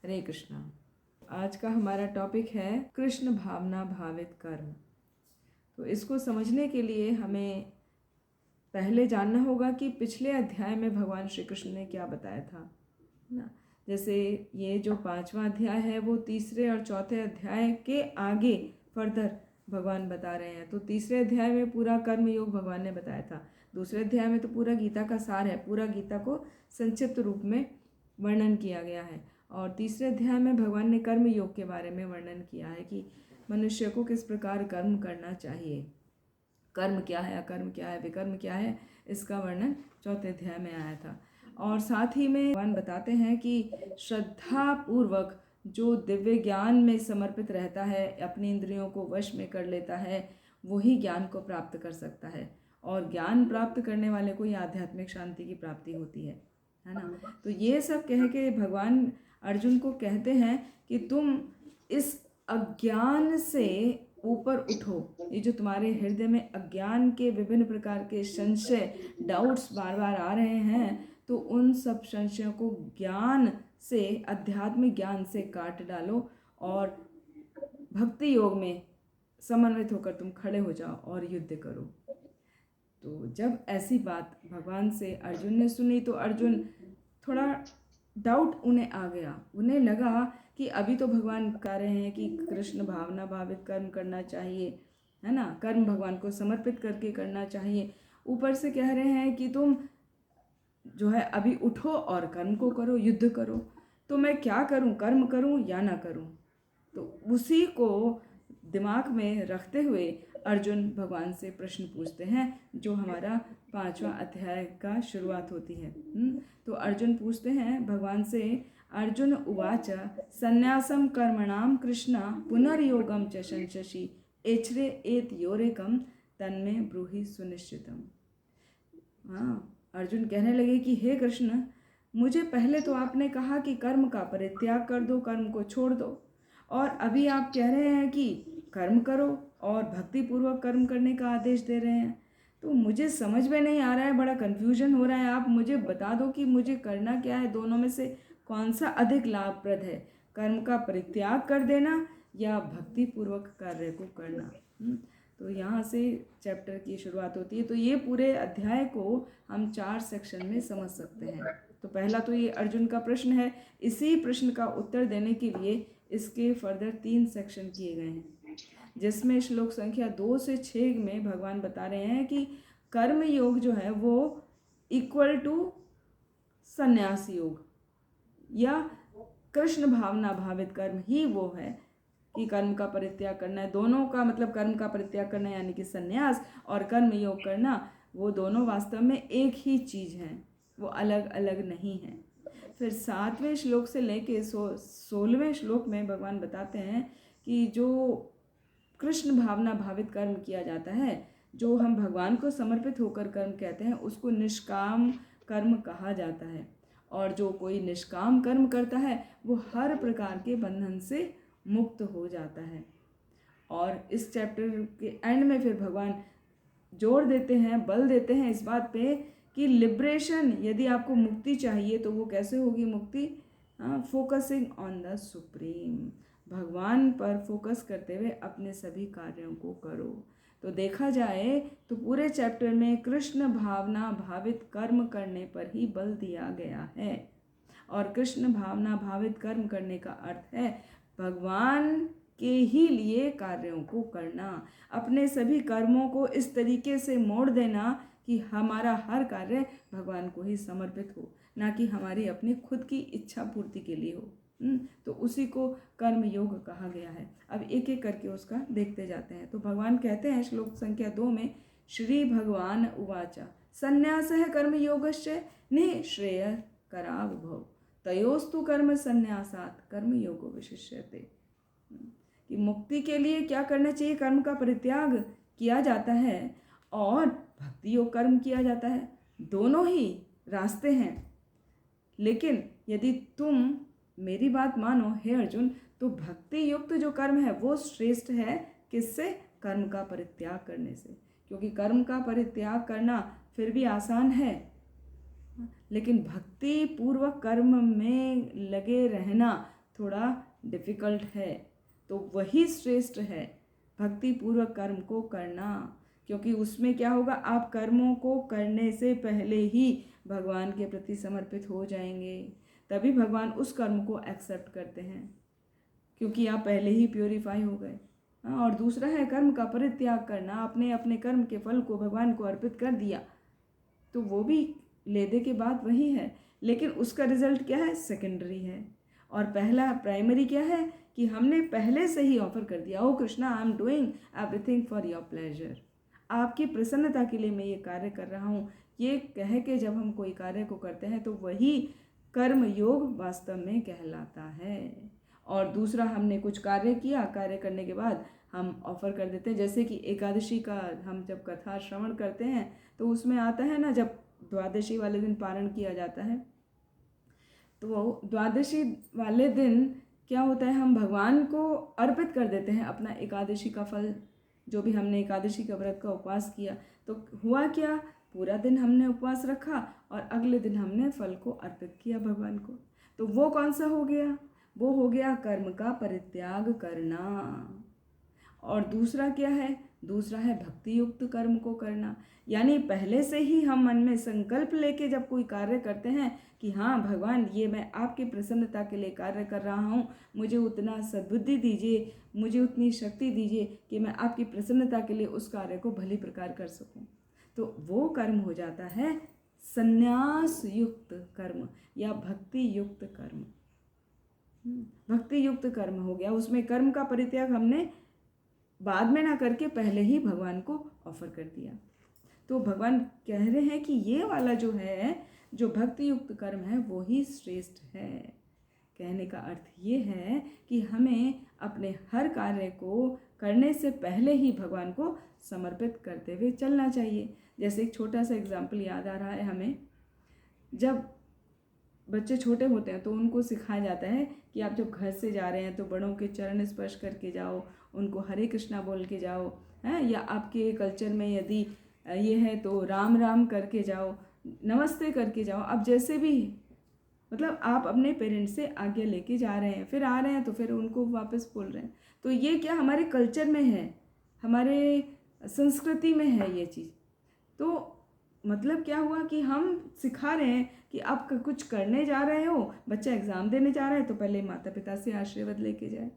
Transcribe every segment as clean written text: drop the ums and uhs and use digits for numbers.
हरे कृष्णा। आज का हमारा टॉपिक है कृष्ण भावना भावित कर्म। तो इसको समझने के लिए हमें पहले जानना होगा कि पिछले अध्याय में भगवान श्री कृष्ण ने क्या बताया था ना। जैसे ये जो 5वां अध्याय है वो तीसरे और चौथे अध्याय के आगे फर्दर भगवान बता रहे हैं। तो तीसरे अध्याय में पूरा कर्म योग भगवान ने बताया था, दूसरे अध्याय में तो पूरा गीता का सार है, पूरा गीता को संक्षिप्त रूप में वर्णन किया गया है। और तीसरे अध्याय में भगवान ने कर्म योग के बारे में वर्णन किया है कि मनुष्य को किस प्रकार कर्म करना चाहिए, कर्म क्या है, अकर्म क्या है, विकर्म क्या है, इसका वर्णन चौथे अध्याय में आया था। और साथ ही में भगवान बताते हैं कि श्रद्धा पूर्वक जो दिव्य ज्ञान में समर्पित रहता है, अपनी इंद्रियों को वश में कर लेता है, वही ज्ञान को प्राप्त कर सकता है। और ज्ञान प्राप्त करने वाले को ही आध्यात्मिक शांति की प्राप्ति होती है ना। तो ये सब कह के भगवान अर्जुन को कहते हैं कि तुम इस अज्ञान से ऊपर उठो। ये जो तुम्हारे हृदय में अज्ञान के विभिन्न प्रकार के संशय, डाउट्स बार बार आ रहे हैं, तो उन सब संशयों को ज्ञान से, आध्यात्मिक ज्ञान से काट डालो और भक्ति योग में समन्वित होकर तुम खड़े हो जाओ और युद्ध करो। तो जब ऐसी बात भगवान से अर्जुन ने सुनी तो अर्जुन थोड़ा डाउट उन्हें आ गया। उन्हें लगा कि अभी तो भगवान कह रहे हैं कि कृष्ण भावना भावित कर्म करना चाहिए, है ना, कर्म भगवान को समर्पित करके करना चाहिए। ऊपर से कह रहे हैं कि तुम जो है अभी उठो और कर्म को करो, युद्ध करो। तो मैं क्या करूं, कर्म करूं या ना करूं? तो उसी को दिमाग में रखते हुए अर्जुन भगवान से प्रश्न पूछते हैं, जो हमारा 5वां अध्याय का शुरुआत होती है। तो अर्जुन पूछते हैं भगवान से, अर्जुन उवाच संन्यासम कर्मणाम कृष्ण पुनर्योगम च संशसि एच्छ्रे एत योरेकम तन्मे ब्रूहि सुनिश्चितम। हाँ, अर्जुन कहने लगे कि हे कृष्ण, मुझे पहले तो आपने कहा कि कर्म का परित्याग कर दो, कर्म को छोड़ दो, और अभी आप कह रहे हैं कि कर्म करो और भक्ति पूर्वक कर्म करने का आदेश दे रहे हैं। तो मुझे समझ में नहीं आ रहा है, बड़ा कन्फ्यूजन हो रहा है। आप मुझे बता दो कि मुझे करना क्या है, दोनों में से कौन सा अधिक लाभप्रद है, कर्म का परित्याग कर देना या भक्ति पूर्वक कार्य को करना। तो यहाँ से चैप्टर की शुरुआत होती है। तो ये पूरे अध्याय को हम 4 सेक्शन में समझ सकते हैं। तो पहला तो ये अर्जुन का प्रश्न है, इसी प्रश्न का उत्तर देने के लिए इसके फर्दर 3 सेक्शन किए गए हैं, जिसमें श्लोक संख्या 2 से 6 में भगवान बता रहे हैं कि कर्म योग जो है वो इक्वल टू संन्यास योग या कृष्ण भावना भावित कर्म ही वो है कि कर्म का परित्याग करना है। दोनों का मतलब कर्म का परित्याग करना यानी कि संन्यास, और कर्म योग करना, वो दोनों वास्तव में एक ही चीज़ है, वो अलग अलग नहीं है। फिर 7वें श्लोक से लेके 16वें श्लोक में भगवान बताते हैं कि जो कृष्ण भावना भावित कर्म किया जाता है, जो हम भगवान को समर्पित होकर कर्म कहते हैं, उसको निष्काम कर्म कहा जाता है। और जो कोई निष्काम कर्म करता है वो हर प्रकार के बंधन से मुक्त हो जाता है। और इस चैप्टर के एंड में फिर भगवान जोर देते हैं, बल देते हैं इस बात पे कि लिबरेशन, यदि आपको मुक्ति चाहिए तो वो कैसे होगी मुक्ति? फोकसिंग ऑन द सुप्रीम, भगवान पर फोकस करते हुए अपने सभी कार्यों को करो। तो देखा जाए तो पूरे चैप्टर में कृष्ण भावना भावित कर्म करने पर ही बल दिया गया है। और कृष्ण भावना भावित कर्म करने का अर्थ है भगवान के ही लिए कार्यों को करना, अपने सभी कर्मों को इस तरीके से मोड़ देना कि हमारा हर कार्य भगवान को ही समर्पित हो, ना कि हमारी अपनी खुद की इच्छा पूर्ति के लिए हो। तो उसी को कर्म योग कहा गया है। अब एक एक करके उसका देखते जाते हैं। तो भगवान कहते हैं श्लोक संख्या 2 में, श्री भगवान उवाचा संन्यासः कर्म योगश्च निःश्रेय करावभौ तयोस्तु कर्म संन्यासात् कर्म योगो विशिष्यते। कि मुक्ति के लिए क्या करना चाहिए? कर्म का परित्याग किया जाता है और भक्ति योग कर्म किया जाता है। दोनों ही रास्ते हैं, लेकिन यदि तुम मेरी बात मानो हे अर्जुन, तो भक्ति युक्त जो कर्म है वो श्रेष्ठ है। किससे? कर्म का परित्याग करने से। क्योंकि कर्म का परित्याग करना फिर भी आसान है, लेकिन भक्ति पूर्वक कर्म में लगे रहना थोड़ा डिफ़िकल्ट है। तो वही श्रेष्ठ है भक्ति पूर्वक कर्म को करना, क्योंकि उसमें क्या होगा, आप कर्मों को करने से पहले ही भगवान के प्रति समर्पित हो जाएंगे, तभी भगवान उस कर्म को एक्सेप्ट करते हैं, क्योंकि आप पहले ही प्योरीफाई हो गए। और दूसरा है कर्म का परित्याग करना, आपने अपने कर्म के फल को भगवान को अर्पित कर दिया, तो वो भी लेने के बाद वही है, लेकिन उसका रिजल्ट क्या है, सेकेंडरी है। और पहला प्राइमरी क्या है कि हमने पहले से ही ऑफर कर दिया, ओ Krishna I am doing everything for your pleasure, आपकी प्रसन्नता के लिए मैं ये कार्य कर रहा हूँ। ये कह के जब हम कोई कार्य को करते हैं तो वही कर्म योग वास्तव में कहलाता है। और दूसरा, हमने कुछ कार्य किया, कार्य करने के बाद हम ऑफर कर देते हैं, जैसे कि एकादशी का हम जब कथा श्रवण करते हैं तो उसमें आता है ना, जब द्वादशी वाले दिन पारण किया जाता है, तो द्वादशी वाले दिन क्या होता है, हम भगवान को अर्पित कर देते हैं अपना एकादशी का फल, जो भी हमने एकादशी का व्रत का उपवास किया। तो हुआ क्या, पूरा दिन हमने उपवास रखा और अगले दिन हमने फल को अर्पित किया भगवान को। तो वो कौन सा हो गया, वो हो गया कर्म का परित्याग करना। और दूसरा क्या है, दूसरा है भक्ति युक्त कर्म को करना, यानी पहले से ही हम मन में संकल्प लेके जब कोई कार्य करते हैं कि हाँ भगवान, ये मैं आपकी प्रसन्नता के लिए कार्य कर रहा हूँ, मुझे उतना सद्बुद्धि दीजिए, मुझे उतनी शक्ति दीजिए कि मैं आपकी प्रसन्नता के लिए उस कार्य को भली प्रकार कर सकूँ, तो वो कर्म हो जाता है संन्यास युक्त कर्म या भक्ति युक्त कर्म। भक्ति युक्त कर्म हो गया, उसमें कर्म का परित्याग हमने बाद में ना करके पहले ही भगवान को ऑफर कर दिया। तो भगवान कह रहे हैं कि ये वाला जो है, जो भक्ति युक्त कर्म है, वो ही श्रेष्ठ है। कहने का अर्थ ये है कि हमें अपने हर कार्य को करने से पहले ही भगवान को समर्पित करते हुए चलना चाहिए। जैसे एक छोटा सा एग्जाम्पल याद आ रहा है हमें, जब बच्चे छोटे होते हैं तो उनको सिखाया जाता है कि आप जब घर से जा रहे हैं तो बड़ों के चरण स्पर्श करके जाओ, उनको हरे कृष्णा बोल के जाओ, हैं, या आपके कल्चर में यदि ये है तो राम राम करके जाओ, नमस्ते करके जाओ। अब जैसे भी मतलब आप अपने पेरेंट्स से आज्ञा लेके जा रहे हैं, फिर आ रहे हैं तो फिर उनको वापस बोल रहे हैं, तो ये क्या हमारे कल्चर में है, हमारे संस्कृति में है ये चीज़। तो मतलब क्या हुआ कि हम सिखा रहे हैं कि आप कुछ करने जा रहे हो, बच्चा एग्ज़ाम देने जा रहा है तो पहले माता पिता से आशीर्वाद लेके जाए।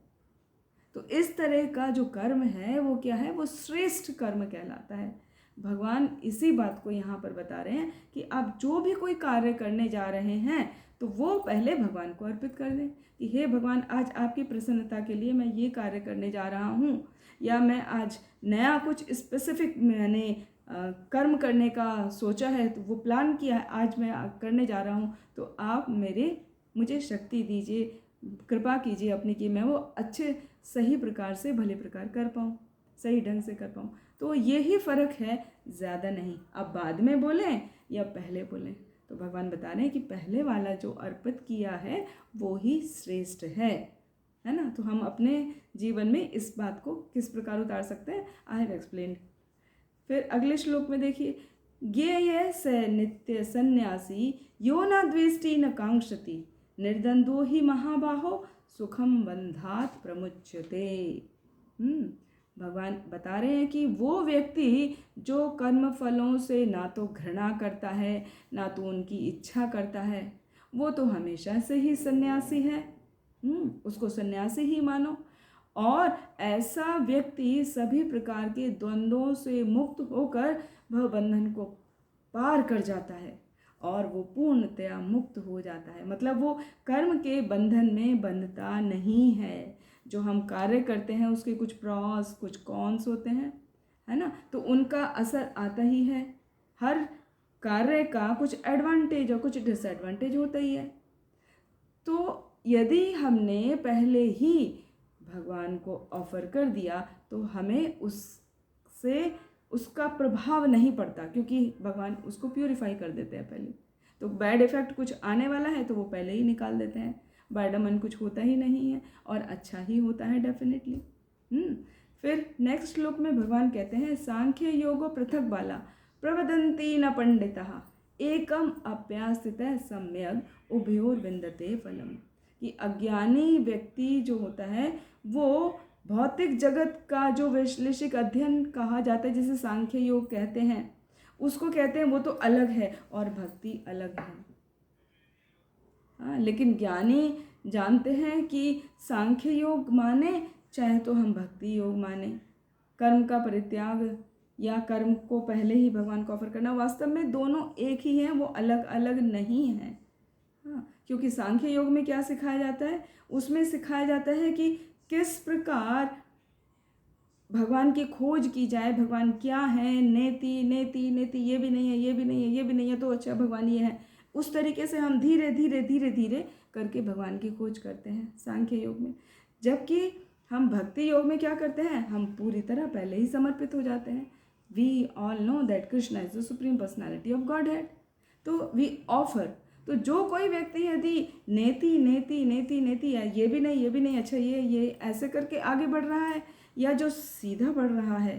तो इस तरह का जो कर्म है वो क्या है, वो श्रेष्ठ कर्म कहलाता है। भगवान इसी बात को यहाँ पर बता रहे हैं कि आप जो भी कोई कार्य करने जा रहे हैं तो वो पहले भगवान को अर्पित कर दें कि हे भगवान, आज आपकी प्रसन्नता के लिए मैं ये कार्य करने जा रहा हूँ, या मैं आज नया कुछ स्पेसिफिक मैंने कर्म करने का सोचा है, तो वो प्लान किया है, आज मैं करने जा रहा हूँ, तो आप मुझे शक्ति दीजिए, कृपा कीजिए अपनी कि मैं वो अच्छे सही प्रकार से भले प्रकार कर पाऊँ, सही ढंग से कर पाऊँ। तो यही फ़र्क है, ज़्यादा नहीं। अब बाद में बोलें या पहले बोलें, तो भगवान बता रहे हैं कि पहले वाला जो अर्पित किया है वो ही श्रेष्ठ है ना। तो हम अपने जीवन में इस बात को किस प्रकार उतार सकते हैं, आई हैव एक्सप्लेन्ड। फिर अगले श्लोक में देखिए, ज्ञेय स नित्य सन्यासी यो न द्वेष्टि न कांक्षति निर्द्वंद्वो ही महाबाहो सुखम बंधात प्रमुच्यते। भगवान बता रहे हैं कि वो व्यक्ति जो कर्म फलों से ना तो घृणा करता है ना तो उनकी इच्छा करता है, वो तो हमेशा से ही सन्यासी है। उसको सन्यासी ही मानो। और ऐसा व्यक्ति सभी प्रकार के द्वंद्वों से मुक्त होकर वह बंधन को पार कर जाता है और वो पूर्णतया मुक्त हो जाता है। मतलब वो कर्म के बंधन में बंधता नहीं है। जो हम कार्य करते हैं उसके कुछ प्रॉस कुछ कॉन्स होते हैं, है ना, तो उनका असर आता ही है। हर कार्य का कुछ एडवांटेज और कुछ डिसएडवांटेज होता ही है। तो यदि हमने पहले ही भगवान को ऑफर कर दिया तो हमें उससे उसका प्रभाव नहीं पड़ता, क्योंकि भगवान उसको प्यूरिफाई कर देते हैं पहले। तो बैड इफेक्ट कुछ आने वाला है तो वो पहले ही निकाल देते हैं, बैडमन कुछ होता ही नहीं है और अच्छा ही होता है डेफिनेटली। फिर नेक्स्ट श्लोक में भगवान कहते हैं, सांख्य योगो पृथक बाला प्रवदन्ति न पंडितः एकम अप्यास्थितः सम्यग् उभयोर्विन्दते फलम। कि अज्ञानी व्यक्ति जो होता है वो भौतिक जगत का जो वैश्लेषिक अध्ययन कहा जाता है, जिसे सांख्य योग कहते हैं, उसको कहते हैं वो तो अलग है और भक्ति अलग है। हाँ, लेकिन ज्ञानी जानते हैं कि सांख्य योग माने चाहे तो हम भक्ति योग माने, कर्म का परित्याग या कर्म को पहले ही भगवान को ऑफर करना, वास्तव में दोनों एक ही हैं, वो अलग अलग नहीं हैं। हाँ, क्योंकि सांख्य योग में क्या सिखाया जाता है, उसमें सिखाया जाता है कि किस प्रकार भगवान की खोज की जाए, भगवान क्या है, नेति नेति नेति, ये भी नहीं है, ये भी नहीं है, ये भी नहीं है, तो अच्छा भगवान ये है। उस तरीके से हम धीरे धीरे धीरे धीरे करके भगवान की खोज करते हैं सांख्य योग में। जबकि हम भक्ति योग में क्या करते हैं, हम पूरी तरह पहले ही समर्पित हो जाते हैं। We all know that Krishna is the supreme personality of godhead, तो वी ऑफर। तो जो कोई व्यक्ति यदि नेति नेति नेति नेति है, ये भी नहीं, ये भी नहीं, अच्छा ये ऐसे करके आगे बढ़ रहा है, या जो सीधा बढ़ रहा है,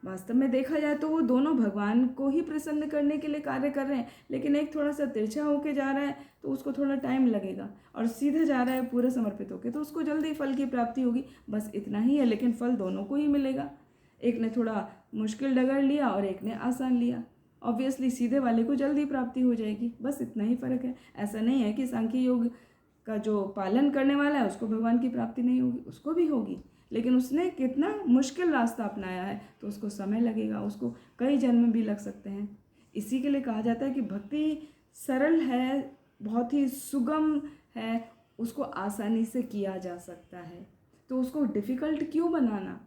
वास्तव में देखा जाए तो वो दोनों भगवान को ही प्रसन्न करने के लिए कार्य कर रहे हैं, लेकिन एक थोड़ा सा तिरछा होके जा रहा है तो उसको थोड़ा टाइम लगेगा, और सीधा जा रहा है पूरा समर्पित होके तो उसको जल्दी फल की प्राप्ति होगी। बस इतना ही है, लेकिन फल दोनों को ही मिलेगा। एक ने थोड़ा मुश्किल डगर लिया और एक ने आसान लिया। ऑब्वियसली सीधे वाले को जल्दी प्राप्ति हो जाएगी, बस इतना ही फर्क है। ऐसा नहीं है कि सांख्य योग का जो पालन करने वाला है उसको भगवान की प्राप्ति नहीं होगी, उसको भी होगी, लेकिन उसने कितना मुश्किल रास्ता अपनाया है तो उसको समय लगेगा, उसको कई जन्म भी लग सकते हैं। इसी के लिए कहा जाता है कि भक्ति सरल है, बहुत ही सुगम है, उसको आसानी से किया जा सकता है, तो उसको डिफ़िकल्ट क्यों बनाना,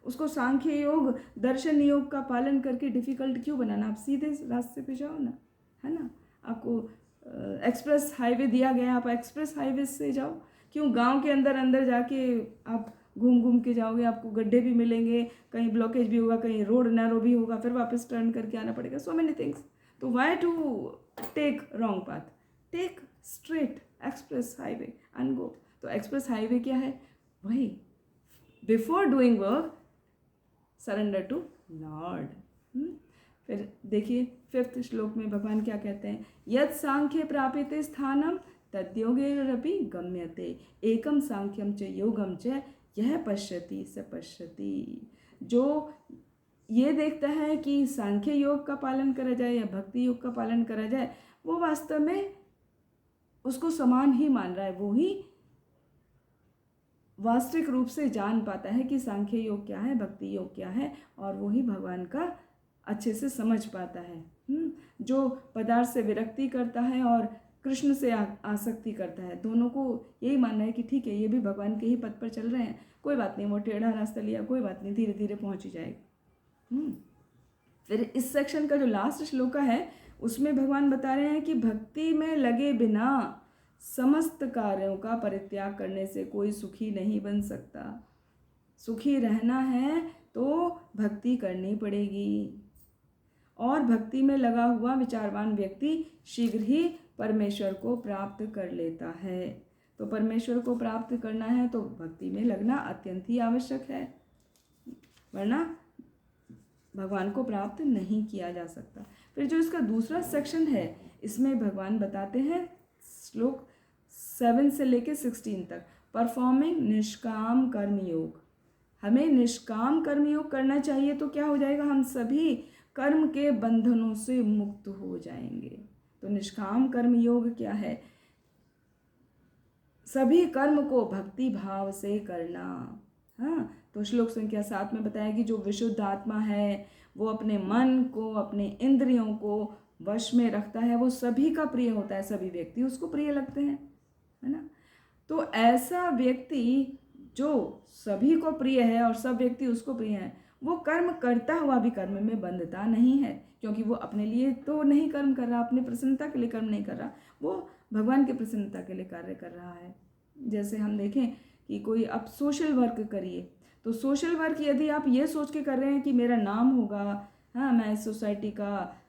उसको सांख्य योग दर्शन योग का पालन करके डिफ़िकल्ट क्यों बनाना। आप सीधे रास्ते पे जाओ ना, है ना। आपको एक्सप्रेस हाईवे दिया गया, आप एक्सप्रेस हाईवे से जाओ, क्यों गांव के अंदर अंदर जाके आप घूम घूम के जाओगे, आपको गड्ढे भी मिलेंगे, कहीं ब्लॉकेज भी होगा, कहीं रोड नैरो भी होगा, फिर वापस टर्न करके आना पड़ेगा, सो मेनी थिंग्स। तो why to take wrong path, take straight express highway and go. तो एक्सप्रेस हाईवे क्या है, वही before doing work surrender to lord. फिर देखिए 5th श्लोक में भगवान क्या कहते हैं, यत् सांख्ये प्राप्यते स्थानम तद्योगेरपि गम्यते एकम सांख्यम च योगम च यह पश्यति स पश्यति। जो ये देखता है कि सांख्य योग का पालन करा जाए या भक्ति योग का पालन करा जाए, वो वास्तव में उसको समान ही मान रहा है, वो ही वास्तविक रूप से जान पाता है कि सांख्य योग क्या है, भक्ति योग क्या है, और वो ही भगवान का अच्छे से समझ पाता है। जो पदार्थ से विरक्ति करता है और कृष्ण से आसक्ति करता है, दोनों को यही मानना है कि ठीक है, ये भी भगवान के ही पथ पर चल रहे हैं, कोई बात नहीं, वो टेढ़ा रास्ता लिया, कोई बात नहीं, धीरे धीरे पहुंच ही जाएगा। फिर इस सेक्शन का जो लास्ट श्लोक है उसमें भगवान बता रहे हैं कि भक्ति में लगे बिना समस्त कार्यों का परित्याग करने से कोई सुखी नहीं बन सकता। सुखी रहना है तो भक्ति करनी पड़ेगी, और भक्ति में लगा हुआ विचारवान व्यक्ति शीघ्र ही परमेश्वर को प्राप्त कर लेता है। तो परमेश्वर को प्राप्त करना है तो भक्ति में लगना अत्यंत ही आवश्यक है, वरना भगवान को प्राप्त नहीं किया जा सकता। फिर जो इसका दूसरा सेक्शन है, इसमें भगवान बताते हैं श्लोक 7 से लेकर 16 तक, परफॉर्मिंग निष्काम कर्म योग। हमें निष्काम कर्म योग करना चाहिए तो क्या हो जाएगा, हम सभी कर्म के बंधनों से मुक्त हो जाएंगे। तो निष्काम कर्म योग क्या है, सभी कर्म को भक्ति भाव से करना। हाँ, तो श्लोक संख्या 7 में बताया कि जो विशुद्ध आत्मा है वो अपने मन को, अपने इंद्रियों को वश में रखता है, वो सभी का प्रिय होता है, सभी व्यक्ति उसको प्रिय लगते हैं, है ना। तो ऐसा व्यक्ति जो सभी को प्रिय है और सब व्यक्ति उसको प्रिय है, वो कर्म करता हुआ भी कर्म में बंधता नहीं है, क्योंकि वो अपने लिए तो नहीं कर्म कर रहा, अपने प्रसन्नता के लिए कर्म नहीं कर रहा, वो भगवान की प्रसन्नता के लिए कार्य कर रहा है। जैसे हम देखें कि कोई आप सोशल वर्क करिए, तो सोशल वर्क यदि आप ये सोच के कर रहे हैं कि मेरा नाम होगा, हाँ मैं इस सोसाइटी का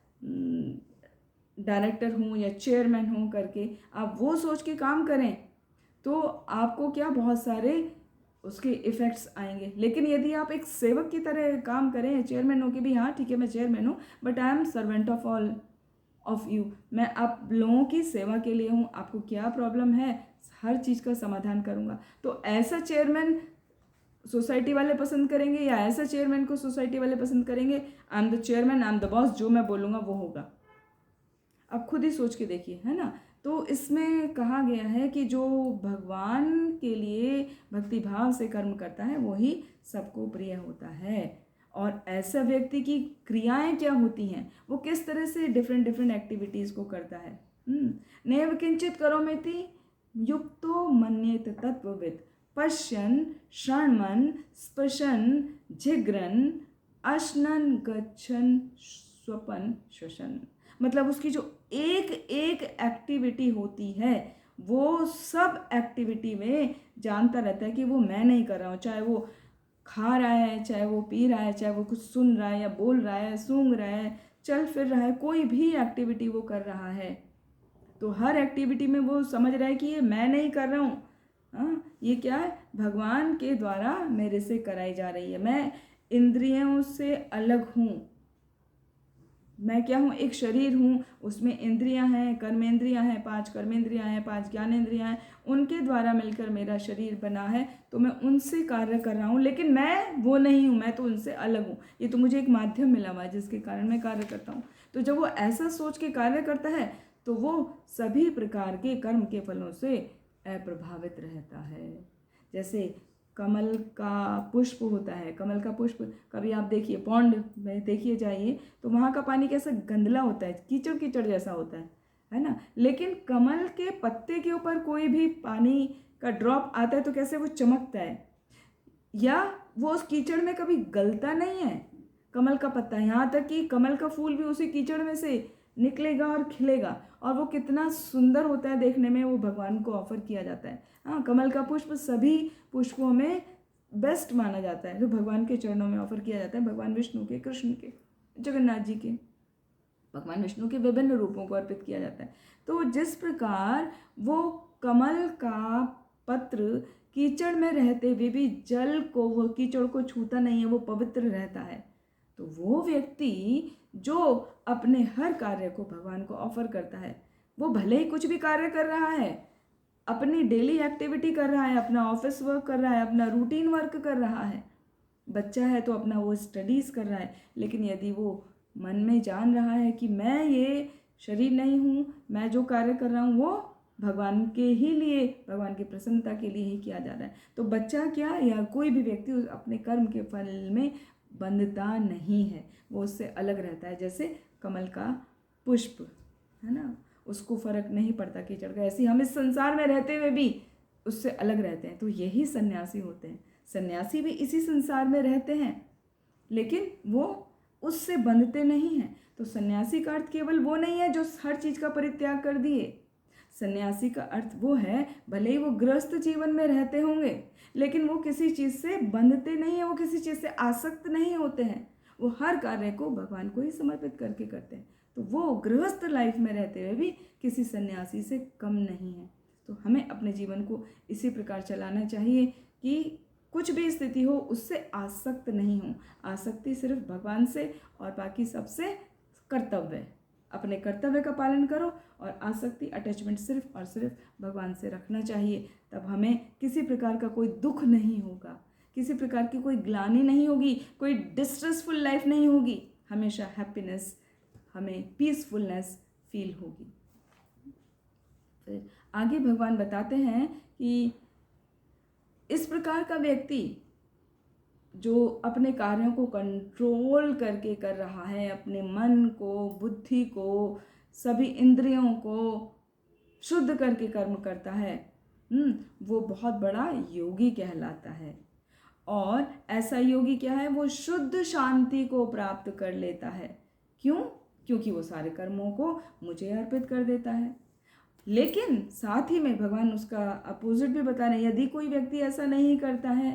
डायरेक्टर हूँ या चेयरमैन हूँ करके आप वो सोच के काम करें, तो आपको क्या बहुत सारे उसके इफ़ेक्ट्स आएंगे। लेकिन यदि आप एक सेवक की तरह काम करें, चेयरमैन हो के भी, हाँ ठीक है मैं चेयरमैन हूँ but I am servant of all, of you, मैं आप लोगों की सेवा के लिए हूँ, आपको क्या प्रॉब्लम है हर चीज़ का समाधान करूँगा। तो ऐसा चेयरमैन सोसाइटी वाले पसंद करेंगे या ऐसा चेयरमैन को सोसाइटी वाले पसंद करेंगे? I am the chairman, I am the boss, जो मैं बोलूँगा वो होगा। आप खुद ही सोच के देखिए, है ना। तो इसमें कहा गया है कि जो भगवान के लिए भक्ति भाव से कर्म करता है वही सबको प्रिय होता है। और ऐसा व्यक्ति की क्रियाएं क्या होती हैं, वो किस तरह से डिफरेंट डिफरेंट एक्टिविटीज़ को करता है। नैव किंचित करोमीति युक्तो मन्येत तत्वविद पश्यन् शृण्वन् स्पृशन् जिघ्रन् अश्नन् गच्छन् स्वपन् श्वसन्। मतलब उसकी जो एक एक एक्टिविटी होती है वो सब एक्टिविटी में जानता रहता है कि वो मैं नहीं कर रहा हूँ, चाहे वो खा रहा है, चाहे वो पी रहा है, चाहे वो कुछ सुन रहा है या बोल रहा है, सूंघ रहा है, चल फिर रहा है, कोई भी एक्टिविटी वो कर रहा है तो हर एक्टिविटी में वो समझ रहा है कि ये मैं नहीं कर रहा हूँ, हाँ ये क्या है, भगवान के द्वारा मेरे से कराई जा रही है। मैं इंद्रियों से अलग हूँ, मैं क्या हूँ, एक शरीर हूँ, उसमें इंद्रियां हैं, कर्मेंद्रियां हैं, 5 कर्मेंद्रियां हैं, 5 ज्ञानेंद्रियां हैं, उनके द्वारा मिलकर मेरा शरीर बना है। तो मैं उनसे कार्य कर रहा हूँ, लेकिन मैं वो नहीं हूँ, मैं तो उनसे अलग हूँ। ये तो मुझे एक माध्यम मिला हुआ है जिसके कारण मैं कार्य करता हूँ। तो जब वो ऐसा सोच के कार्य करता है तो वो सभी प्रकार के कर्म के फलों से अप्रभावित रहता है। जैसे कमल का पुष्प होता है, कमल का पुष्प कभी आप देखिए पौंड में देखिए जाइए तो वहाँ का पानी कैसा गंदला होता है, कीचड़ कीचड़ जैसा होता है ना। लेकिन कमल के पत्ते के ऊपर कोई भी पानी का ड्रॉप आता है तो कैसे वो चमकता है, या वो उस कीचड़ में कभी गलता नहीं है कमल का पत्ता। यहाँ तक कि कमल का फूल भी उसी कीचड़ में से निकलेगा और खिलेगा, और वो कितना सुंदर होता है देखने में, वो भगवान को ऑफर किया जाता है। हाँ, कमल का पुष्प सभी पुष्पों में बेस्ट माना जाता है जो भगवान के चरणों में ऑफर किया जाता है, भगवान विष्णु के, कृष्ण के, जगन्नाथ जी के, भगवान विष्णु के विभिन्न रूपों को अर्पित किया जाता है। तो जिस प्रकार वो कमल का पत्र कीचड़ में रहते हुए भी जल को, वो कीचड़ को छूता नहीं है, वो पवित्र रहता है। तो वो व्यक्ति जो अपने हर कार्य को भगवान को ऑफर करता है, वो भले ही कुछ भी कार्य कर रहा है, अपनी डेली एक्टिविटी कर रहा है, अपना ऑफिस वर्क कर रहा है, अपना रूटीन वर्क कर रहा है, बच्चा है तो अपना वो स्टडीज़ कर रहा है, लेकिन यदि वो मन में जान रहा है कि मैं ये शरीर नहीं हूँ, मैं जो कार्य कर रहा हूँ वो भगवान के ही लिए, भगवान की प्रसन्नता के लिए ही किया जा रहा है, तो बच्चा क्या या कोई भी व्यक्ति अपने कर्म के फल में बंधता नहीं है, वो उससे अलग रहता है। जैसे कमल का पुष्प है ना, उसको फर्क नहीं पड़ता कीचड़ का, ऐसे हम इस संसार में रहते हुए भी उससे अलग रहते हैं। तो यही सन्यासी होते हैं। सन्यासी भी इसी संसार में रहते हैं लेकिन वो उससे बंधते नहीं हैं। तो सन्यासी का अर्थ केवल वो नहीं है जो हर चीज़ का परित्याग कर दिए। सन्यासी का अर्थ वो है, भले ही वो गृहस्थ जीवन में रहते होंगे लेकिन वो किसी चीज़ से बंधते नहीं हैं, वो किसी चीज़ से आसक्त नहीं होते हैं, वो हर कार्य को भगवान को ही समर्पित करके करते हैं। तो वो गृहस्थ लाइफ में रहते हुए भी किसी सन्यासी से कम नहीं है। तो हमें अपने जीवन को इसी प्रकार चलाना चाहिए कि कुछ भी स्थिति हो उससे आसक्त नहीं हो। आसक्ति सिर्फ भगवान से और बाकी सबसे कर्तव्य, अपने कर्तव्य का पालन करो, और आसक्ति अटैचमेंट सिर्फ और सिर्फ भगवान से रखना चाहिए। तब हमें किसी प्रकार का कोई दुख नहीं होगा, किसी प्रकार की कोई ग्लानि नहीं होगी, कोई डिस्ट्रेसफुल लाइफ नहीं होगी, हमेशा हैप्पीनेस, हमें पीसफुलनेस फील होगी। फिर आगे भगवान बताते हैं कि इस प्रकार का व्यक्ति जो अपने कार्यों को कंट्रोल करके कर रहा है, अपने मन को, बुद्धि को, सभी इंद्रियों को शुद्ध करके कर्म करता है, वो बहुत बड़ा योगी कहलाता है। और ऐसा योगी क्या है, वो शुद्ध शांति को प्राप्त कर लेता है। क्यों? क्योंकि वो सारे कर्मों को मुझे अर्पित कर देता है। लेकिन साथ ही में भगवान उसका अपोजिट भी बता रहे हैं। यदि कोई व्यक्ति ऐसा नहीं करता है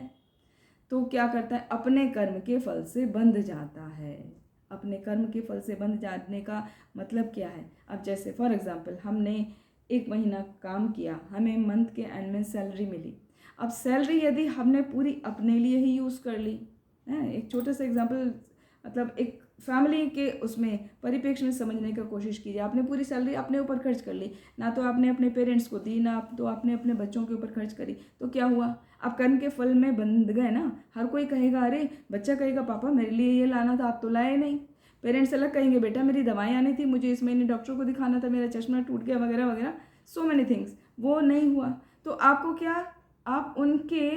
तो क्या करता है, अपने कर्म के फल से बंध जाता है। अपने कर्म के फल से बंध जाने का मतलब क्या है? अब जैसे फॉर एग्जांपल हमने 1 महीना काम किया, हमें मंथ के एंड में सैलरी मिली। अब सैलरी यदि हमने पूरी अपने लिए ही यूज़ कर ली, एक छोटा सा एग्जांपल, मतलब एक फैमिली के उसमें परिप्रेक्ष्य में समझने का कोशिश कीजिए। आपने पूरी सैलरी अपने ऊपर खर्च कर ली, ना तो आपने अपने पेरेंट्स को दी, ना तो आपने अपने बच्चों के ऊपर खर्च करी, तो क्या हुआ? आप कर्म के फल में बंध गए ना। हर कोई कहेगा, अरे बच्चा कहेगा पापा मेरे लिए ये लाना था, आप तो लाए नहीं। पेरेंट्स अलग कहेंगे, बेटा मेरी दवाएं आनी थी, मुझे इस महीने डॉक्टर को दिखाना था, मेरा चश्मा टूट गया, वगैरह वगैरह, सो मैनी थिंग्स। वो नहीं हुआ तो आपको क्या, आप उनके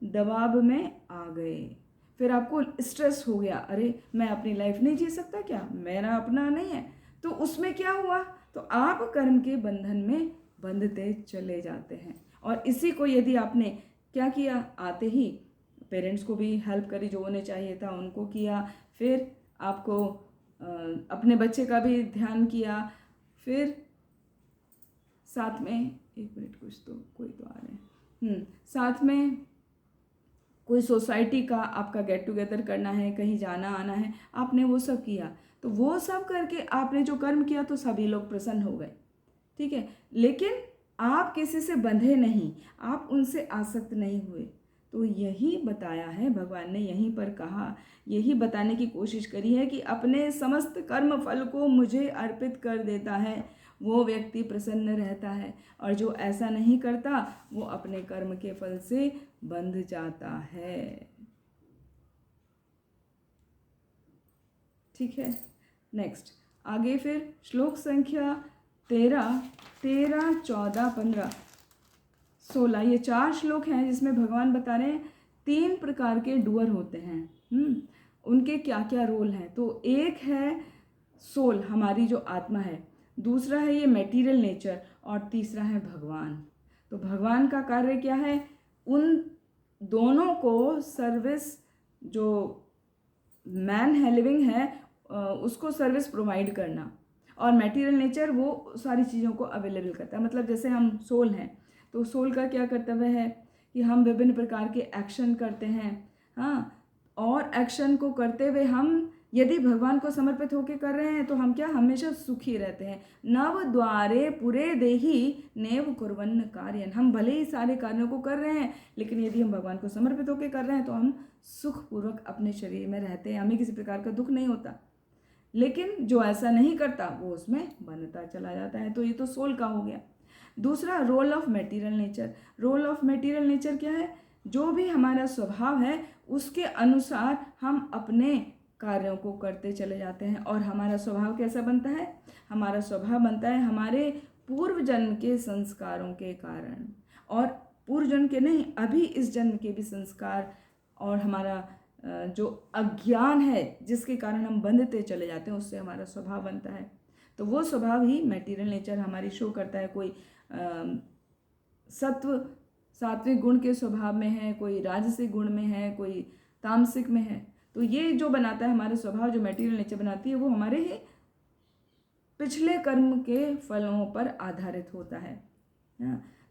दबाव में आ गए। फिर आपको स्ट्रेस हो गया, अरे मैं अपनी लाइफ नहीं जी सकता क्या, मेरा अपना नहीं है। तो उसमें क्या हुआ, तो आप कर्म के बंधन में बंधते चले जाते हैं। और इसी को यदि आपने क्या किया, आते ही पेरेंट्स को भी हेल्प करी, जो उन्हें चाहिए था उनको किया, फिर आपको अपने बच्चे का भी ध्यान किया, फिर साथ में एक मिनट, कुछ तो कोई तो आ रहे हैं, साथ में कोई सोसाइटी का आपका गेट टुगेदर करना है, कहीं जाना आना है, आपने वो सब किया। तो वो सब करके आपने जो कर्म किया तो सभी लोग प्रसन्न हो गए, ठीक है। लेकिन आप किसी से बंधे नहीं, आप उनसे आसक्त नहीं हुए। तो यही बताया है भगवान ने, यहीं पर कहा, यही बताने की कोशिश करी है कि अपने समस्त कर्म फल को मुझे अर्पित कर देता है वो व्यक्ति प्रसन्न रहता है, और जो ऐसा नहीं करता वो अपने कर्म के फल से बंध जाता है। ठीक है, नेक्स्ट आगे फिर श्लोक संख्या 13, 14, 15, 16, ये 4 श्लोक हैं जिसमें भगवान बता रहे हैं 3 प्रकार के डूअर होते हैं, उनके क्या क्या रोल हैं। तो एक है सोल, हमारी जो आत्मा है, दूसरा है ये मटेरियल नेचर, और तीसरा है भगवान। तो भगवान का कार्य क्या है, उन दोनों को सर्विस, जो मैन है लिविंग है उसको सर्विस प्रोवाइड करना, और मटेरियल नेचर वो सारी चीज़ों को अवेलेबल करता है। मतलब जैसे हम सोल हैं, तो सोल का क्या कर्तव्य है कि हम विभिन्न प्रकार के एक्शन करते हैं, हाँ, और एक्शन को करते हुए हम यदि भगवान को समर्पित होकर कर रहे हैं तो हम क्या, हमेशा सुखी रहते हैं। नव द्वारे पुरे देही नेव कुर्वन्न कार्यन, हम भले ही सारे कार्यों को कर रहे हैं, लेकिन यदि हम भगवान को समर्पित होकर कर रहे हैं तो हम सुखपूर्वक अपने शरीर में रहते हैं, हमें किसी प्रकार का दुख नहीं होता। लेकिन जो ऐसा नहीं करता वो उसमें बनता चला जाता है। तो ये तो सोल का हो गया। दूसरा role of material nature. Role of material nature क्या है, जो भी हमारा स्वभाव है उसके अनुसार हम अपने कार्यों को करते चले जाते हैं। और हमारा स्वभाव कैसा बनता है, हमारा स्वभाव बनता है हमारे पूर्व जन्म के संस्कारों के कारण, और पूर्व जन्म के नहीं, अभी इस जन्म के भी संस्कार, और हमारा जो अज्ञान है जिसके कारण हम बंधते चले जाते हैं, उससे हमारा स्वभाव बनता है। तो वो स्वभाव ही मटेरियल नेचर हमारी शो करता है। कोई सत्व सात्विक गुण के स्वभाव में है, कोई राजसिक गुण में है, कोई तामसिक में है। तो ये जो बनाता है हमारे स्वभाव, जो मटेरियल नेचर बनाती है, वो हमारे ही पिछले कर्म के फलों पर आधारित होता है।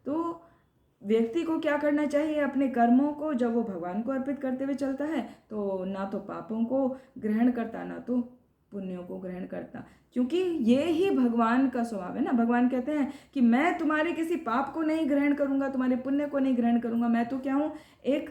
तो व्यक्ति को क्या करना चाहिए, अपने कर्मों को जब वो भगवान को अर्पित करते हुए चलता है तो ना तो पापों को ग्रहण करता, ना तो पुण्यों को ग्रहण करता, क्योंकि ये ही भगवान का स्वभाव है ना। भगवान कहते हैं कि मैं तुम्हारे किसी पाप को नहीं ग्रहण करूंगा, तुम्हारे पुण्य को नहीं ग्रहण करूंगा, मैं तो क्या हूँ, एक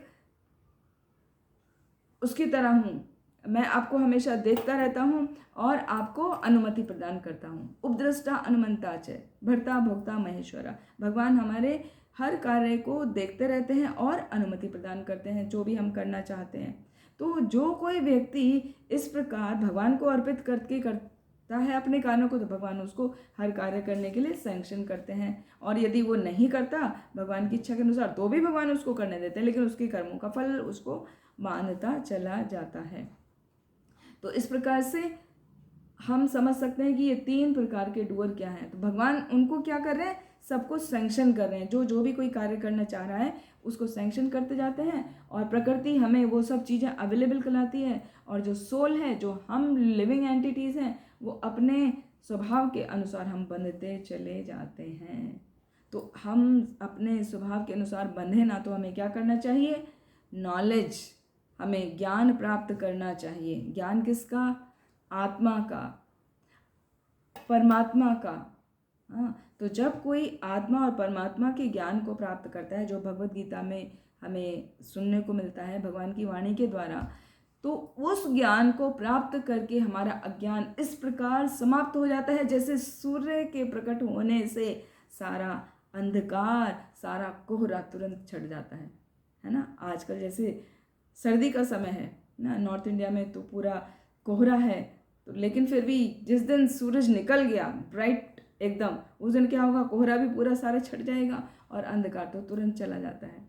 उसकी तरह हूँ, मैं आपको हमेशा देखता रहता हूँ और आपको अनुमति प्रदान करता हूँ। उपद्रष्टा अनुमंता च भर्ता भोक्ता महेश्वरा। भगवान हमारे हर कार्य को देखते रहते हैं और अनुमति प्रदान करते हैं जो भी हम करना चाहते हैं। तो जो कोई व्यक्ति इस प्रकार भगवान को अर्पित करके करता है अपने कार्यों को, तो भगवान उसको हर कार्य करने के लिए सैंक्शन करते हैं। और यदि वो नहीं करता भगवान की इच्छा के अनुसार, तो भी भगवान उसको करने देते हैं, लेकिन उसके कर्मों का फल उसको मानता चला जाता है। तो इस प्रकार से हम समझ सकते हैं कि ये 3 प्रकार के डूअर क्या हैं। तो भगवान उनको क्या कर रहे हैं, सबको सैंक्शन कर रहे हैं। जो भी कोई कार्य करना चाह रहा है उसको सैंक्शन करते जाते हैं, और प्रकृति हमें वो सब चीज़ें अवेलेबल कराती है। और जो सोल है, जो हम लिविंग एंटिटीज़ हैं, वो अपने स्वभाव के अनुसार हम बंधते चले जाते हैं। तो हम अपने स्वभाव के अनुसार बंधे ना, तो हमें क्या करना चाहिए, नॉलेज, हमें ज्ञान प्राप्त करना चाहिए। ज्ञान किसका, आत्मा का, परमात्मा का। हाँ, तो जब कोई आत्मा और परमात्मा के ज्ञान को प्राप्त करता है, जो भगवत गीता में हमें सुनने को मिलता है भगवान की वाणी के द्वारा, तो उस ज्ञान को प्राप्त करके हमारा अज्ञान इस प्रकार समाप्त हो जाता है जैसे सूर्य के प्रकट होने से सारा अंधकार, सारा कोहरा तुरंत छट जाता है ना। आजकल जैसे सर्दी का समय है ना, नॉर्थ इंडिया में तो पूरा कोहरा है, तो लेकिन फिर भी जिस दिन सूरज निकल गया ब्राइट एकदम, उस दिन क्या होगा, कोहरा भी पूरा सारा छट जाएगा और अंधकार तो तुरंत चला जाता है।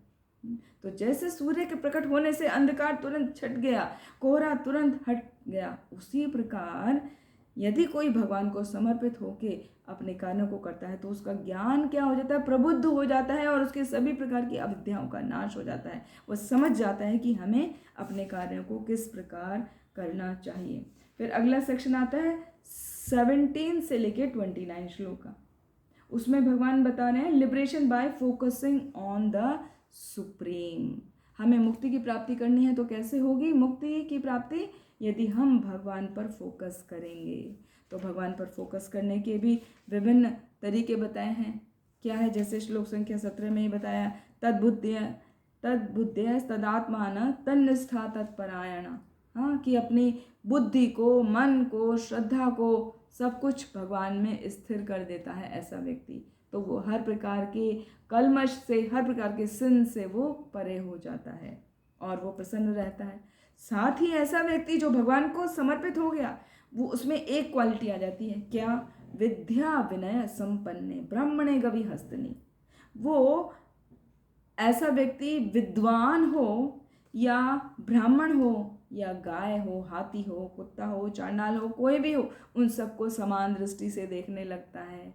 तो जैसे सूर्य के प्रकट होने से अंधकार तुरंत छट गया, कोहरा तुरंत हट गया, उसी प्रकार यदि कोई भगवान को समर्पित होके अपने कार्यों को करता है तो उसका ज्ञान क्या हो जाता है, प्रबुद्ध हो जाता है और उसके सभी प्रकार की अविद्याओं का नाश हो जाता है। वो समझ जाता है कि हमें अपने कार्यों को किस प्रकार करना चाहिए। फिर अगला सेक्शन आता है 17 से लेके 29 श्लोक का। उसमें भगवान बता रहे हैं liberation bye focusing on the supreme. हमें मुक्ति की प्राप्ति करनी है तो कैसे होगी मुक्ति की प्राप्ति, यदि हम भगवान पर फोकस करेंगे। तो भगवान पर फोकस करने के भी विभिन्न तरीके बताए हैं। क्या है, जैसे श्लोक संख्या 17 में ही बताया, तद्बुद्धेय तदात्मान तन्निष्ठा तत्परायण। हाँ, कि अपनी बुद्धि को, मन को, श्रद्धा को, सब कुछ भगवान में स्थिर कर देता है ऐसा व्यक्ति, तो वो हर प्रकार के कलमश से, हर प्रकार के सिन से वो परे हो जाता है और वो प्रसन्न रहता है। साथ ही ऐसा व्यक्ति जो भगवान को समर्पित हो गया, वो उसमें एक क्वालिटी आ जाती है, क्या, विद्या विनय संपन्ने ब्राह्मणे गवि हस्तनी। वो ऐसा व्यक्ति विद्वान हो या ब्राह्मण हो या गाय हो, हाथी हो, कुत्ता हो, चांडाल हो, कोई भी हो, उन सबको समान दृष्टि से देखने लगता है।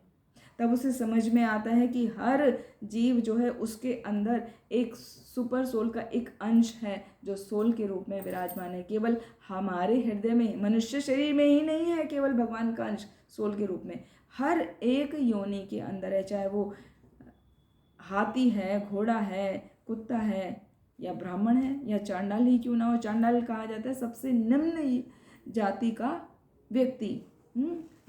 तब उसे समझ में आता है कि हर जीव जो है उसके अंदर एक सुपर सोल का एक अंश है जो सोल के रूप में विराजमान है। केवल हमारे हृदय में, मनुष्य शरीर में ही नहीं है केवल भगवान का अंश सोल के रूप में, हर एक योनि के अंदर है, चाहे वो हाथी है, घोड़ा है, कुत्ता है या ब्राह्मण है या चांडाल ही क्यों ना हो। चांडाल कहा जाता है सबसे निम्न जाति का व्यक्ति,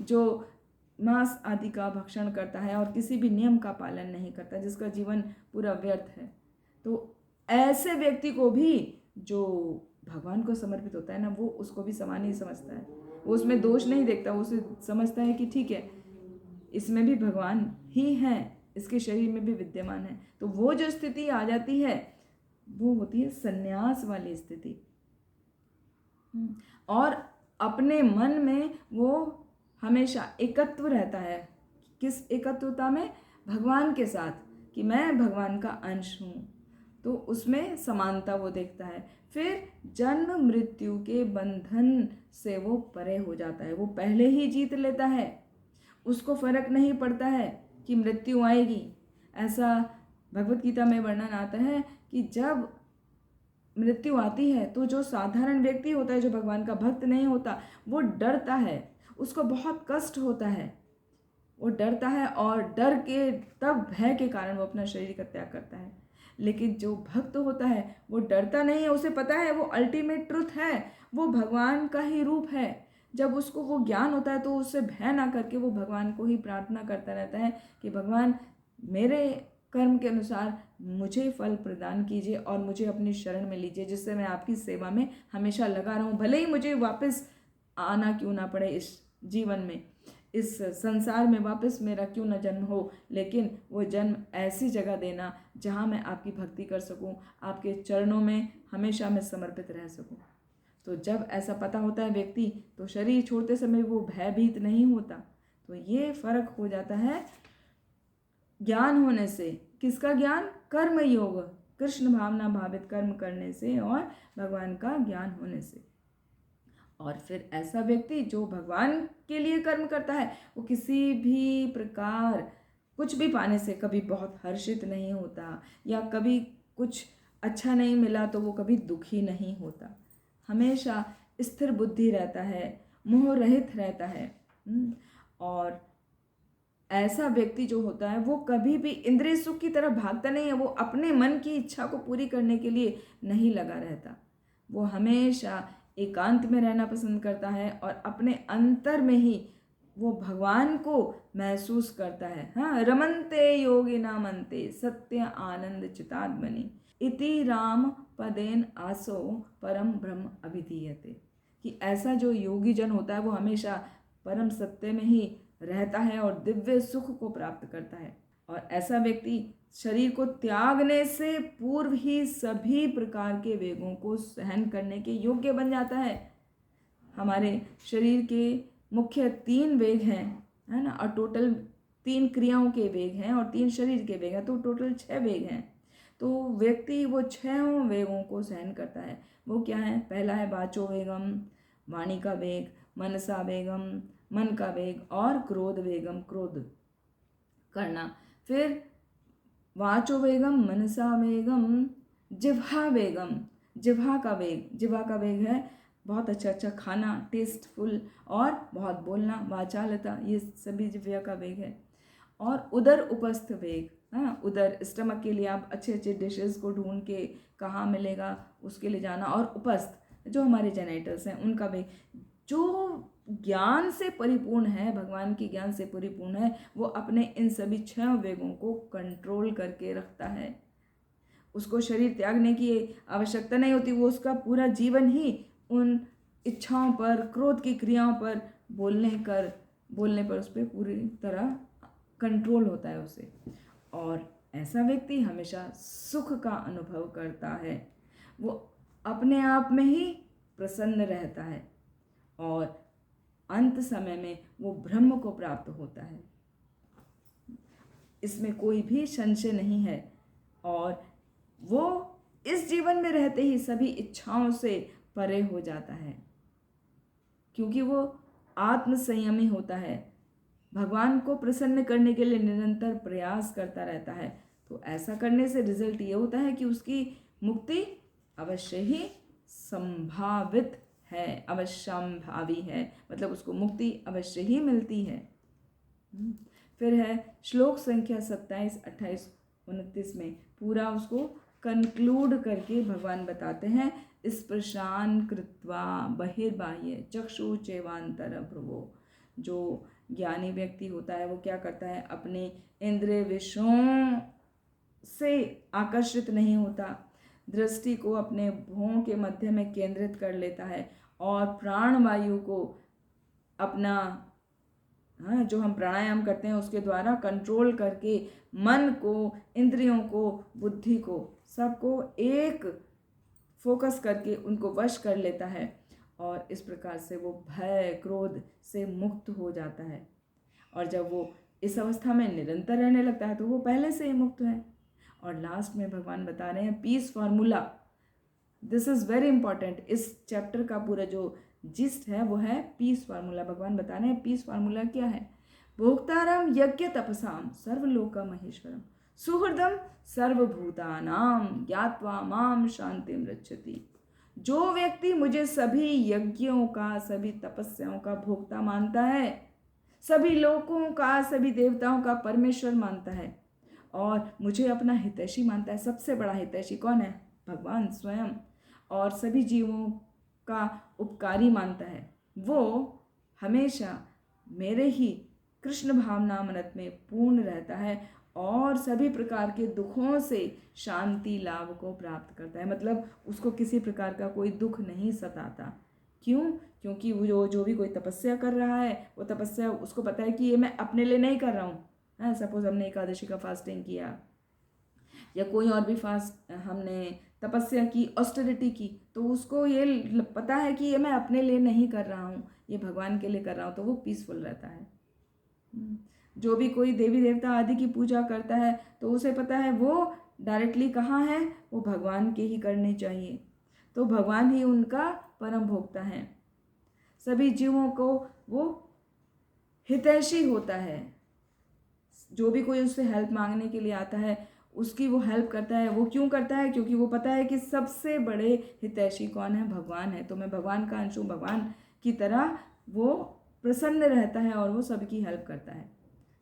जो मांस आदि का भक्षण करता है और किसी भी नियम का पालन नहीं करता, जिसका जीवन पूरा व्यर्थ है। तो ऐसे व्यक्ति को भी जो भगवान को समर्पित होता है ना, वो उसको भी समान ही समझता है, वो उसमें दोष नहीं देखता, वो उसे समझता है कि ठीक है, इसमें भी भगवान ही हैं, इसके शरीर में भी विद्यमान है। तो वो जो स्थिति आ जाती है वो होती है संन्यास वाली स्थिति, और अपने मन में वो हमेशा एकत्व रहता है। किस एकत्वता में, भगवान के साथ, कि मैं भगवान का अंश हूँ, तो उसमें समानता वो देखता है। फिर जन्म मृत्यु के बंधन से वो परे हो जाता है, वो पहले ही जीत लेता है, उसको फर्क नहीं पड़ता है कि मृत्यु आएगी। ऐसा भगवत गीता में वर्णन आता है कि जब मृत्यु आती है तो जो साधारण व्यक्ति होता है, जो भगवान का भक्त नहीं होता, वो डरता है, उसको बहुत कष्ट होता है, वो डरता है और डर के, तब भय के कारण वो अपना शरीर का त्याग करता है। लेकिन जो भक्त होता है वो डरता नहीं है, उसे पता है वो अल्टीमेट ट्रुथ है, वो भगवान का ही रूप है। जब उसको वो ज्ञान होता है तो उससे भय ना करके वो भगवान को ही प्रार्थना करता रहता है कि भगवान मेरे कर्म के अनुसार मुझे फल प्रदान कीजिए और मुझे अपनी शरण में लीजिए, जिससे मैं आपकी सेवा में हमेशा लगा रहूं, भले ही मुझे वापस आना क्यों ना पड़े इस जीवन में, इस संसार में वापस मेरा क्यों ना जन्म हो, लेकिन वो जन्म ऐसी जगह देना जहाँ मैं आपकी भक्ति कर सकूं, आपके चरणों में हमेशा मैं समर्पित रह सकूं। तो जब ऐसा पता होता है व्यक्ति, तो शरीर छोड़ते समय वो भयभीत नहीं होता। तो ये फर्क हो जाता है ज्ञान होने से। किसका ज्ञान? कर्म योग, कृष्ण भावना भावित कर्म करने से और भगवान का ज्ञान होने से। और फिर ऐसा व्यक्ति जो भगवान के लिए कर्म करता है, वो किसी भी प्रकार कुछ भी पाने से कभी बहुत हर्षित नहीं होता, या कभी कुछ अच्छा नहीं मिला तो वो कभी दुखी नहीं होता, हमेशा स्थिर बुद्धि रहता है, मोह रहित रहता है। और ऐसा व्यक्ति जो होता है वो कभी भी इंद्रिय सुख की तरफ भागता नहीं है, वो अपने मन की इच्छा को पूरी करने के लिए नहीं लगा रहता, वो हमेशा एकांत में रहना पसंद करता है और अपने अंतर में ही वो भगवान को महसूस करता है। हाँ, रमन्ते योगिना मन्ते सत्य आनंद चितात्मनि इति राम पदेन आसो परम ब्रह्म अभिधीयते, कि ऐसा जो योगी जन होता है वो हमेशा परम सत्य में ही रहता है और दिव्य सुख को प्राप्त करता है। और ऐसा व्यक्ति शरीर को त्यागने से पूर्व ही सभी प्रकार के वेगों को सहन करने के योग्य बन जाता है। हमारे शरीर के मुख्य 3 वेग हैं, है ना, और टोटल 3 क्रियाओं के वेग हैं और 3 शरीर के वेग हैं, तो टोटल 6 वेग हैं। तो व्यक्ति वो 6 वेगों को सहन करता है। वो क्या है? पहला है वाचो वेगम, वाणी का वेग, मनसा वेगम, मन का वेग, और क्रोध वेगम, क्रोध करना। फिर वाचो वेगम, मनसा वेगम, जिह्वा वेगम, जिह्वा का वेग, जिह्वा का वेग है बहुत अच्छा खाना, टेस्टफुल, और बहुत बोलना, वाचालता, ये सभी जिह्वा का वेग है। और उदर उपस्थ वेग, हाँ, उदर स्टमक के लिए आप अच्छे अच्छे डिशेस को ढूंढ के कहाँ मिलेगा उसके लिए जाना। और उपस्थ जो हमारे जेनेटल्स हैं उनका वेग, जो ज्ञान से परिपूर्ण है, भगवान के ज्ञान से परिपूर्ण है, वो अपने इन सभी 6 वेगों को कंट्रोल करके रखता है। उसको शरीर त्यागने की आवश्यकता नहीं होती, वो उसका पूरा जीवन ही उन इच्छाओं पर, क्रोध की क्रियाओं पर, बोलने पर उस पर पूरी तरह कंट्रोल होता है उसे। और ऐसा व्यक्ति हमेशा सुख का अनुभव करता है, वो अपने आप में ही प्रसन्न रहता है और अंत समय में वो ब्रह्म को प्राप्त होता है। इसमें कोई भी संशय नहीं है। और वो इस जीवन में रहते ही सभी इच्छाओं से परे हो जाता है, क्योंकि वो आत्म संयमी होता है, भगवान को प्रसन्न करने के लिए निरंतर प्रयास करता रहता है। तो ऐसा करने से रिजल्ट ये होता है कि उसकी मुक्ति अवश्य ही संभावित है, अवश्यंभावी है, मतलब उसको मुक्ति अवश्य ही मिलती है। फिर है श्लोक संख्या 27, 28, 29 में पूरा उसको कंक्लूड करके भगवान बताते हैं, स्पर्शान कृत्वा बहिर्बाह्य चक्षु चैवांतर भ्रुवो। जो ज्ञानी व्यक्ति होता है वो क्या करता है? अपने इंद्रिय विषयों से आकर्षित नहीं होता, दृष्टि को अपने भौं के मध्य में केंद्रित कर लेता है और प्राण वायु को अपना, हाँ, जो हम प्राणायाम करते हैं उसके द्वारा कंट्रोल करके मन को, इंद्रियों को, बुद्धि को, सबको एक फोकस करके उनको वश कर लेता है। और इस प्रकार से वो भय, क्रोध से मुक्त हो जाता है। और जब वो इस अवस्था में निरंतर रहने लगता है तो वो पहले से ही मुक्त है। और लास्ट में भगवान बता रहे हैं peace formula. This is very important. इस चैप्टर का पूरा जो जिस्ट है वो है पीस फार्मूला। भगवान बता रहे हैं पीस फार्मूला क्या है? भोक्तारम यज्ञ तपसाम सर्वलोक महेश्वरम सुहृदम सर्वभूतानाम ज्ञात्वा माम शांतिम रक्षति। जो व्यक्ति मुझे सभी यज्ञों का, सभी तपस्याओं का भोक्ता मानता है, सभी लोकों का, सभी देवताओं का परमेश्वर मानता है और मुझे अपना हितैषी मानता है। सबसे बड़ा हितैषी कौन है? भगवान स्वयं। और सभी जीवों का उपकारी मानता है, वो हमेशा मेरे ही कृष्ण भावनामृत में पूर्ण रहता है और सभी प्रकार के दुखों से शांति लाभ को प्राप्त करता है। मतलब उसको किसी प्रकार का कोई दुख नहीं सताता। क्यों? क्योंकि वो जो भी कोई तपस्या कर रहा है वो तपस्या उसको पता है कि ये मैं अपने लिए नहीं कर रहा हूँ। सपोज हमने एकादशी का फास्टिंग किया या कोई और भी फास्ट हमने तपस्या की, ऑस्टेरिटी की, तो उसको ये पता है कि ये मैं अपने लिए नहीं कर रहा हूँ, ये भगवान के लिए कर रहा हूँ, तो वो पीसफुल रहता है। जो भी कोई देवी देवता आदि की पूजा करता है तो उसे पता है वो डायरेक्टली कहाँ है, वो भगवान के ही करनी चाहिए, तो भगवान ही उनका परम भोक्ता है। सभी जीवों को वो हितैषी होता है। जो भी कोई उससे हेल्प मांगने के लिए आता है उसकी वो हेल्प करता है। वो क्यों करता है? क्योंकि वो पता है कि सबसे बड़े हितैषी कौन है? भगवान है। तो मैं भगवान का अंश हूँ, भगवान की तरह वो प्रसन्न रहता है और वो सबकी हेल्प करता है।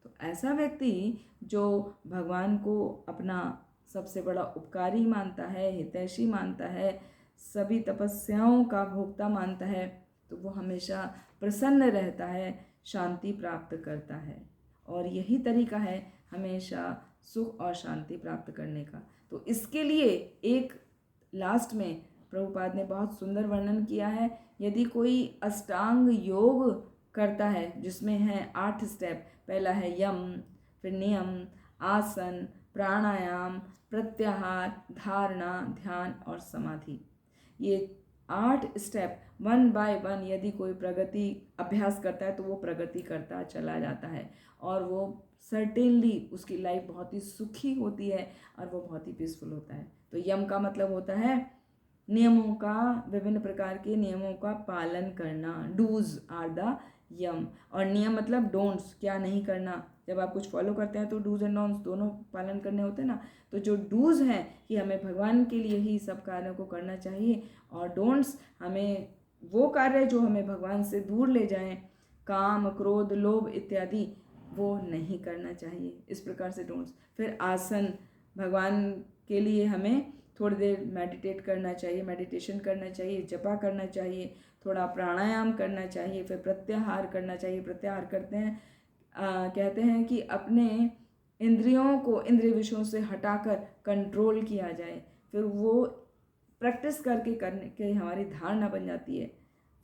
तो ऐसा व्यक्ति जो भगवान को अपना सबसे बड़ा उपकारी मानता है, हितैषी मानता है, सभी तपस्याओं का भोक्ता मानता है, तो वो हमेशा प्रसन्न रहता है, शांति प्राप्त करता है। और यही तरीका है हमेशा सुख और शांति प्राप्त करने का। तो इसके लिए एक लास्ट में प्रभुपाद ने बहुत सुंदर वर्णन किया है। यदि कोई अष्टांग योग करता है जिसमें है 8 स्टेप, पहला है यम, फिर नियम, आसन, प्राणायाम, प्रत्याहार, धारणा, ध्यान और समाधि, ये 8 स्टेप 1 बाय 1 यदि कोई प्रगति अभ्यास करता है तो वो प्रगति करता चला जाता है और वो सर्टेनली उसकी लाइफ बहुत ही सुखी होती है और वो बहुत ही पीसफुल होता है। तो यम का मतलब होता है नियमों का, विभिन्न प्रकार के नियमों का पालन करना, डूज आर द यम। और नियम मतलब डोंट्स, क्या नहीं करना। जब आप कुछ फॉलो करते हैं तो डूज एंड डोंट्स दोनों पालन करने होते हैं ना। तो जो डूज हैं कि हमें भगवान के लिए ही सब कार्यों को करना चाहिए, और डोंट्स हमें वो कार्य जो हमें भगवान से दूर ले जाएं, काम, क्रोध, लोभ इत्यादि, वो नहीं करना चाहिए। इस प्रकार से डोंट्स। फिर आसन, भगवान के लिए हमें थोड़ी देर मेडिटेट करना चाहिए, मेडिटेशन करना चाहिए, जपा करना चाहिए, थोड़ा प्राणायाम करना चाहिए, फिर प्रत्याहार करना चाहिए। प्रत्याहार करते हैं कहते हैं कि अपने इंद्रियों को इंद्रिय विषयों से हटाकर कंट्रोल किया जाए। फिर वो प्रैक्टिस करके करने के हमारी धारणा बन जाती है,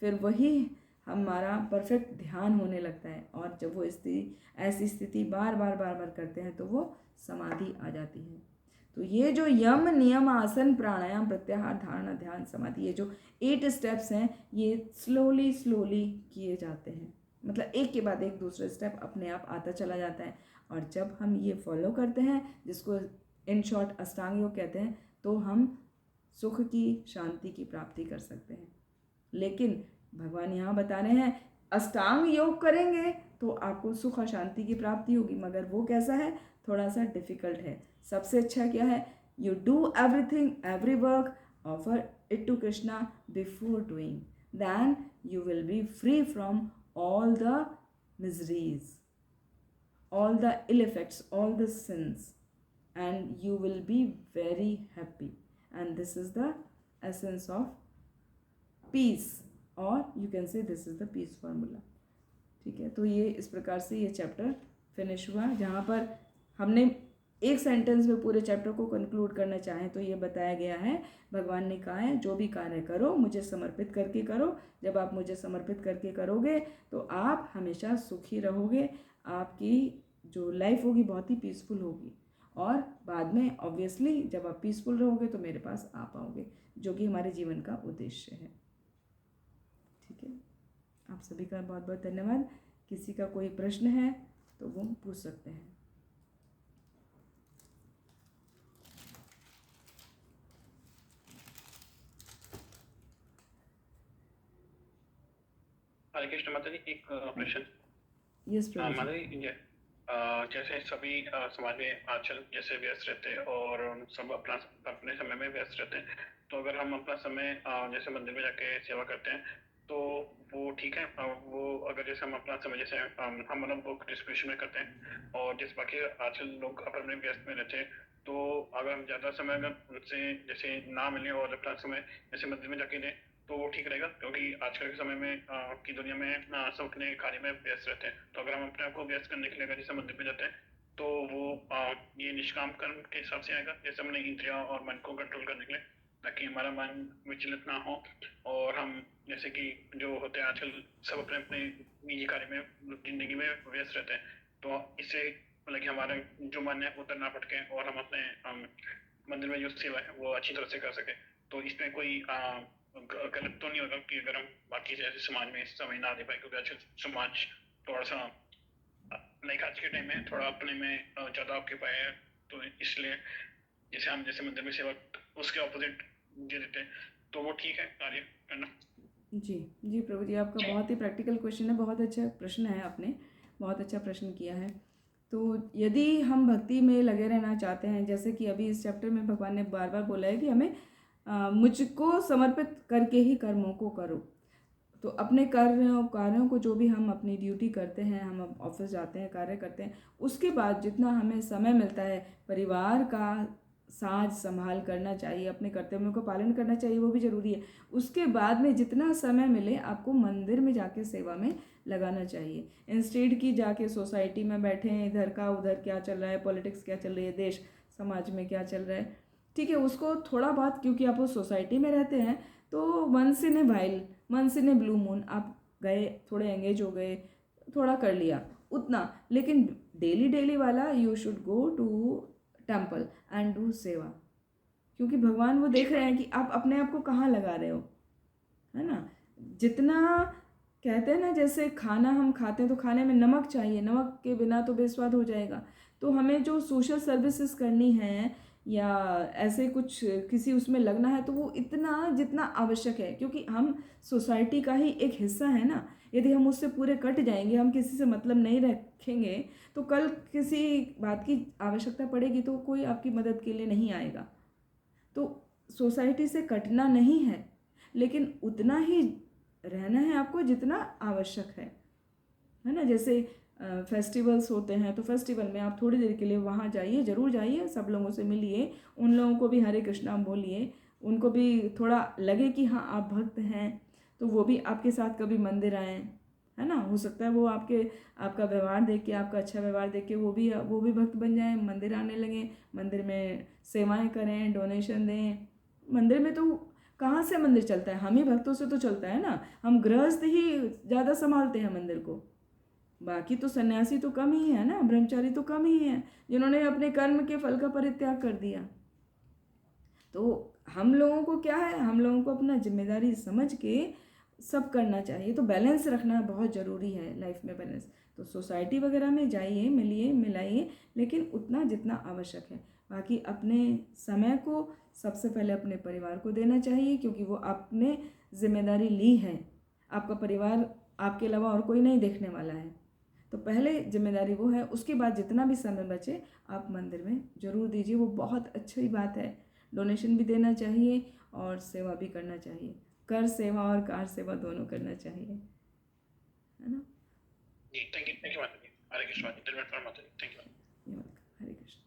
फिर वही हमारा परफेक्ट ध्यान होने लगता है। और जब वो ऐसी स्थिति बार बार करते हैं तो वो समाधि आ जाती है। तो ये जो यम, नियम, आसन, प्राणायाम, प्रत्याहार, धारणा, ध्यान, समाधि, ये जो 8 स्टेप्स हैं, ये स्लोली किए जाते हैं। मतलब एक के बाद एक दूसरा स्टेप अपने आप आता चला जाता है। और जब हम ये फॉलो करते हैं, जिसको इन शॉर्ट अष्टांग योग कहते हैं, तो हम सुख की, शांति की प्राप्ति कर सकते हैं। लेकिन भगवान यहाँ बता रहे हैं अष्टांग योग करेंगे तो आपको सुख और शांति की प्राप्ति होगी, मगर वो कैसा है, थोड़ा सा डिफिकल्ट है। सबसे अच्छा क्या है, you do everything, every work, offer it to Krishna before doing, then you will be free from all the miseries, all the ill effects, all the sins, and you will be very happy. And this is the essence of peace, or you can say this is the peace formula. ठीक है, तो ये इस प्रकार से ये chapter finish हुआ, जहाँ पर हमने एक सेंटेंस में पूरे चैप्टर को कंक्लूड करना चाहें तो ये बताया गया है, भगवान ने कहा है जो भी कार्य करो मुझे समर्पित करके करो। जब आप मुझे समर्पित करके करोगे तो आप हमेशा सुखी रहोगे, आपकी जो लाइफ होगी बहुत ही पीसफुल होगी, और बाद में ऑब्वियसली जब आप पीसफुल रहोगे तो मेरे पास आ पाओगे, जो कि हमारे जीवन का उद्देश्य है। ठीक है, आप सभी का बहुत बहुत धन्यवाद। किसी का कोई प्रश्न है तो वो पूछ सकते हैं। हरे कृष्ण माता जी, एक प्रश्न। यस माता जी, जैसे सभी समाज में आजकल जैसे व्यस्त रहते हैं और सब अपने समय में व्यस्त रहते हैं, तो अगर हम अपना समय जैसे मंदिर में जाके सेवा करते हैं तो वो ठीक है। वो अगर जैसे हम अपना समय जैसे हम मतलब बुक डिस्ट्रीब्यूशन में करते हैं और जैसे बाकी आजकल लोग अपने व्यस्त में रहते हैं, तो अगर हम ज़्यादा समय अगर उनसे जैसे ना मिले और अपना समय जैसे मंदिर में जाके दें तो वो ठीक रहेगा, क्योंकि आजकल के समय में की दुनिया में सब अपने कार्य में व्यस्त रहते हैं। तो अगर हम अपने आप को व्यस्त करने के लिए अगर जैसे मंदिर में जाते हैं तो वो ये निष्काम कर्म के हिसाब से आएगा, जैसे हमने इंद्रिया और मन को कंट्रोल करने के लिए, ताकि हमारा मन विचलित ना हो और हम जैसे कि जो होते हैं आजकल सब अपने अपने निजी कार्य में जिंदगी में व्यस्त रहते हैं, तो इससे मतलब कि हमारा जो मन है उधर ना भटके और हम अपने मंदिर में जो सेवा है वो अच्छी तरह से कर सके। तो इसमें कोई गलत तो नहीं होगा कि अगर हम बाकी जैसे समाज में समय ना दे पाए, क्योंकि आजकल समाज थोड़ा सा लाइक आज के टाइम में थोड़ा अपने में ज़्यादा ऑक्यूपाई है, तो इसलिए जैसे हम जैसे मंदिर में सेवा उसके ऑपोजिट दे देते हैं, तो वो ठीक है कार्य करना। जी प्रभु जी, आपका बहुत ही प्रैक्टिकल क्वेश्चन है, बहुत अच्छा प्रश्न है, आपने बहुत अच्छा प्रश्न किया है। तो यदि हम भक्ति में लगे रहना चाहते हैं, जैसे कि अभी इस चैप्टर में भगवान ने बार बार बोला है कि हमें मुझको समर्पित करके ही कर्मों को करो। तो अपने कार्यों को जो भी हम अपनी ड्यूटी करते हैं, हम ऑफिस जाते हैं, कार्य करते हैं, उसके बाद जितना हमें समय मिलता है परिवार का साज संभाल करना चाहिए, अपने कर्तव्यों को पालन करना चाहिए, वो भी ज़रूरी है। उसके बाद में जितना समय मिले आपको मंदिर में जाके सेवा में लगाना चाहिए, इंस्टेड की जाके सोसाइटी में बैठे इधर का उधर क्या चल रहा है, पॉलिटिक्स क्या चल रही है, देश समाज में क्या चल रहा है, ठीक है, उसको थोड़ा बहुत, क्योंकि आप उस सोसाइटी में रहते हैं, तो once in a while, once in a blue moon आप गए, थोड़े एंगेज हो गए, थोड़ा कर लिया उतना। लेकिन डेली डेली वाला you should go to temple and do seva, क्योंकि भगवान वो जी देख रहे हैं कि आप अपने आप को कहाँ लगा रहे हो, है ना। जितना कहते हैं ना, जैसे खाना हम खाते हैं तो खाने में नमक चाहिए, नमक के बिना तो बेस्वाद हो जाएगा। तो हमें जो सोशल सर्विसेज करनी है या ऐसे कुछ किसी उसमें लगना है, तो वो इतना जितना आवश्यक है, क्योंकि हम सोसाइटी का ही एक हिस्सा है ना। यदि हम उससे पूरे कट जाएंगे, हम किसी से मतलब नहीं रखेंगे, तो कल किसी बात की आवश्यकता पड़ेगी तो कोई आपकी मदद के लिए नहीं आएगा। तो सोसाइटी से कटना नहीं है, लेकिन उतना ही रहना है आपको जितना आवश्यक है ना। जैसे फेस्टिवल्स होते हैं, तो फेस्टिवल में आप थोड़ी देर के लिए वहाँ जाइए, ज़रूर जाइए, सब लोगों से मिलिए, उन लोगों को भी हरे कृष्णा बोलिए, उनको भी थोड़ा लगे कि हाँ आप भक्त हैं, तो वो भी आपके साथ कभी मंदिर आएँ, है ना। हो सकता है वो आपका व्यवहार देख के, आपका अच्छा व्यवहार देख के वो भी भक्त बन जाएं, मंदिर आने लगें, मंदिर में सेवाएं करें, डोनेशन दें। मंदिर में तो कहाँ से मंदिर चलता है, हम ही भक्तों से तो चलता है ना। हम गृहस्थ ही ज़्यादा संभालते हैं मंदिर को, बाकी तो सन्यासी तो कम ही है ना, ब्रह्मचारी तो कम ही है जिन्होंने अपने कर्म के फल का परित्याग कर दिया। तो हम लोगों को क्या है, हम लोगों को अपना जिम्मेदारी समझ के सब करना चाहिए। तो बैलेंस रखना बहुत ज़रूरी है लाइफ में, बैलेंस। तो सोसाइटी वगैरह में जाइए, मिलिए, मिलाइए, लेकिन उतना जितना आवश्यक है। बाकी अपने समय को सबसे पहले अपने परिवार को देना चाहिए, क्योंकि वो आपने जिम्मेदारी ली है। आपका परिवार आपके अलावा और कोई नहीं देखने वाला है, तो पहले जिम्मेदारी वो है। उसके बाद जितना भी समय बचे आप मंदिर में ज़रूर दीजिए, वो बहुत अच्छी बात है। डोनेशन भी देना चाहिए और सेवा भी करना चाहिए, कर सेवा और कार सेवा दोनों करना चाहिए, है ना। जी, थैंक यू माता जी। हरे कृष्णा जी, धन्यवाद माता जी, थैंक यू। हरे कृष्ण।